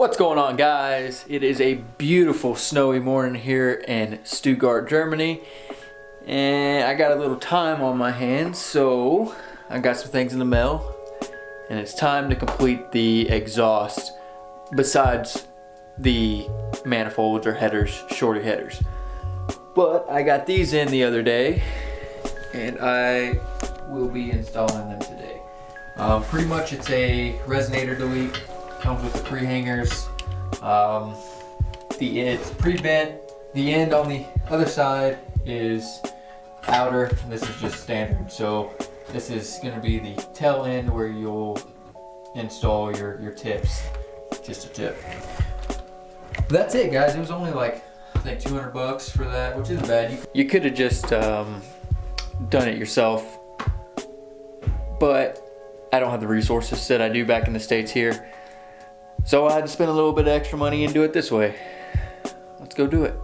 What's going on, guys? It is a beautiful snowy morning here in Stuttgart, Germany, and I got a little time on my hands, so I got some things in the mail and it's time to complete the exhaust besides the manifolds or headers, shorty headers. But I got these in the other day and I will be installing them today. Pretty much it's a resonator delete. Comes with the pre-hangers. It's pre-bent. The end on the other side is outer. This is just standard. So this is going to be the tail end where you'll install your tips. Just a tip. That's it, guys. It was only like I think 200 bucks for that, which isn't bad. You could have just done it yourself, but I don't have the resources that I do back in the States here. So I had to spend a little bit of extra money and do it this way. Let's go do it.